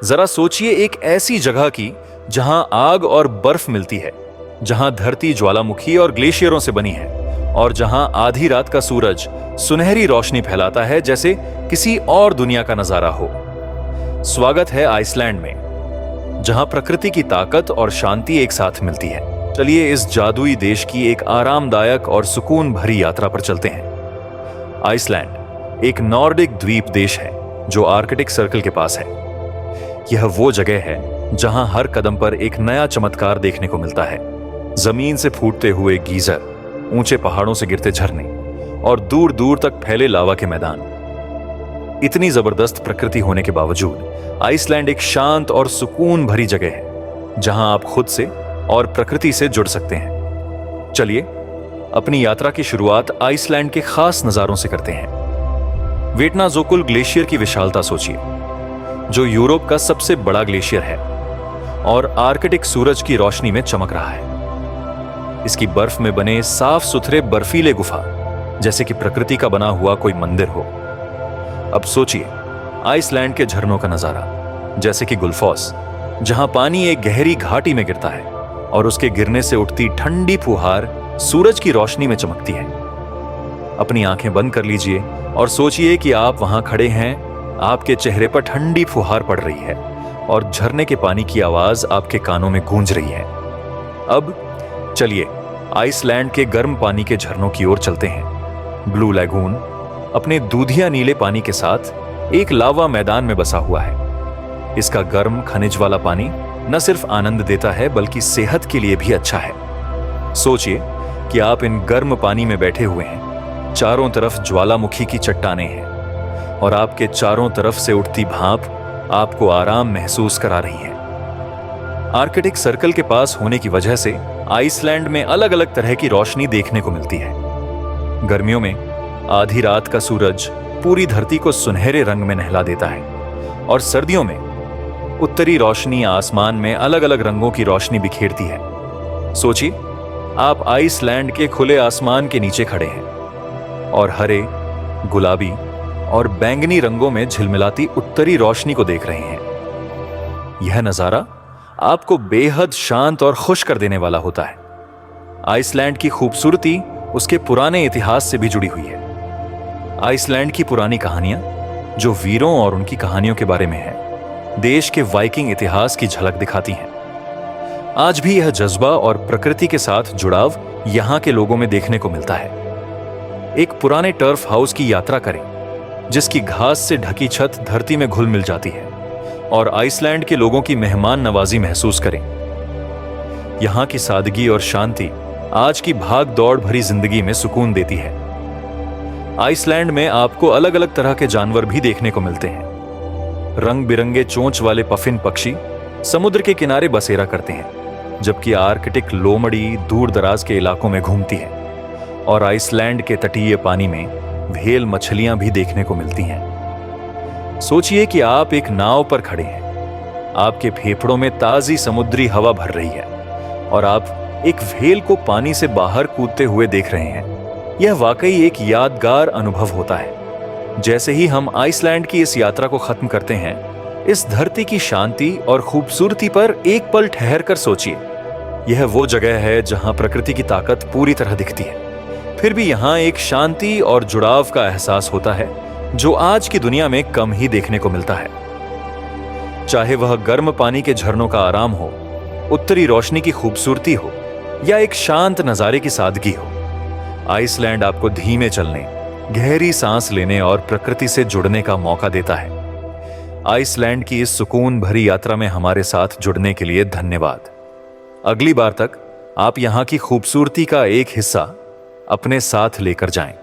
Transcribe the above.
जरा सोचिए एक ऐसी जगह की जहां आग और बर्फ मिलती है, जहां धरती ज्वालामुखी और ग्लेशियरों से बनी है और जहां आधी रात का सूरज सुनहरी रोशनी फैलाता है जैसे किसी और दुनिया का नजारा हो। स्वागत है आइसलैंड में, जहां प्रकृति की ताकत और शांति एक साथ मिलती है। चलिए इस जादुई देश की एक आरामदायक और सुकून भरी यात्रा पर चलते हैं। आइसलैंड एक नॉर्डिक द्वीप देश है जो आर्कटिक सर्कल के पास है। यह वो जगह है जहां हर कदम पर एक नया चमत्कार देखने को मिलता है। जमीन से फूटते हुए गीजर, ऊंचे पहाड़ों से गिरते झरने और दूर दूर तक फैले लावा के मैदान। इतनी जबरदस्त प्रकृति होने के बावजूद आइसलैंड एक शांत और सुकून भरी जगह है जहां आप खुद से और प्रकृति से जुड़ सकते हैं। चलिए अपनी यात्रा की शुरुआत आइसलैंड के खास नजारों से करते हैं। वेटनाजोकुल ग्लेशियर की विशालता सोचिए, जो यूरोप का सबसे बड़ा ग्लेशियर है और आर्कटिक सूरज की रोशनी में चमक रहा है। इसकी बर्फ में बने साफ सुथरे बर्फीले गुफा जैसे कि प्रकृति का बना हुआ कोई मंदिर हो। अब सोचिए आइसलैंड के झरनों का नजारा, जैसे कि गुल्फोस, जहां पानी एक गहरी घाटी में गिरता है और उसके गिरने से उठती ठंडी फुहार सूरज की रोशनी में चमकती है। अपनी आंखें बंद कर लीजिए और सोचिए कि आप वहां खड़े हैं, आपके चेहरे पर ठंडी फुहार पड़ रही है और झरने के पानी की आवाज आपके कानों में गूंज रही है। अब चलिए आइसलैंड के गर्म पानी के झरनों की ओर चलते हैं। ब्लू लैगून अपने दूधिया नीले पानी के साथ एक लावा मैदान में बसा हुआ है। इसका गर्म खनिज वाला पानी न सिर्फ आनंद देता है बल्कि सेहत के लिए भी अच्छा है। सोचिए कि आप इन गर्म पानी में बैठे हुए हैं, चारों तरफ ज्वालामुखी की चट्टानें हैं और आपके चारों तरफ से उठती भाप आपको आराम महसूस करा रही है। आर्कटिक सर्कल के पास होने की वजह से आइसलैंड में अलग अलग तरह की रोशनी देखने को मिलती है। गर्मियों में आधी रात का सूरज पूरी धरती को सुनहरे रंग में नहला देता है और सर्दियों में उत्तरी रोशनी आसमान में अलग अलग रंगों की रोशनी बिखेरती है। सोचिए आप आइसलैंड के खुले आसमान के नीचे खड़े हैं और हरे, गुलाबी और बैंगनी रंगों में झिलमिलाती उत्तरी रोशनी को देख रहे हैं। यह नजारा आपको बेहद शांत और खुश कर देने वाला होता है। आइसलैंड की खूबसूरती उसके पुराने इतिहास से भी जुड़ी हुई है। आइसलैंड की पुरानी कहानियां, जो वीरों और उनकी कहानियों के बारे में है, देश के वाइकिंग इतिहास की झलक दिखाती हैं। आज भी यह जज्बा और प्रकृति के साथ जुड़ाव यहां के लोगों में देखने को मिलता है। एक पुराने टर्फ हाउस की यात्रा करें जिसकी घास से ढकी छत धरती में घुल मिल जाती है और आइसलैंड के लोगों की मेहमान नवाजी महसूस करें। यहां की सादगी और शांति आज की भाग दौड़ भरी जिंदगी में सुकून देती है। आइसलैंड में आपको अलग अलग तरह के जानवर भी देखने को मिलते हैं। रंग बिरंगे चोंच वाले पफिन पक्षी समुद्र के किनारे बसेरा करते हैं, जबकि आर्कटिक लोमड़ी दूर दराज के इलाकों में घूमती है और आइसलैंड के तटीय पानी में व्हेल मछलियां भी देखने को मिलती हैं। सोचिए कि आप एक नाव पर खड़े हैं, आपके फेफड़ों में ताजी समुद्री हवा भर रही है और आप एक व्हेल को पानी से बाहर कूदते हुए देख रहे हैं। यह वाकई एक यादगार अनुभव होता है। जैसे ही हम आइसलैंड की इस यात्रा को खत्म करते हैं, इस धरती की शांति और खूबसूरती पर एक पल ठहर कर सोचिए। यह वो जगह है जहां प्रकृति की ताकत पूरी तरह दिखती है, फिर भी यहां एक शांति और जुड़ाव का एहसास होता है जो आज की दुनिया में कम ही देखने को मिलता है। चाहे वह गर्म पानी के झरनों का आराम हो, उत्तरी रोशनी की खूबसूरती हो या एक शांत नजारे की सादगी हो, आइसलैंड आपको धीमे चलने, गहरी सांस लेने और प्रकृति से जुड़ने का मौका देता है। आइसलैंड की इस सुकून भरी यात्रा में हमारे साथ जुड़ने के लिए धन्यवाद। अगली बार तक आप यहां की खूबसूरती का एक हिस्सा अपने साथ लेकर जाएं।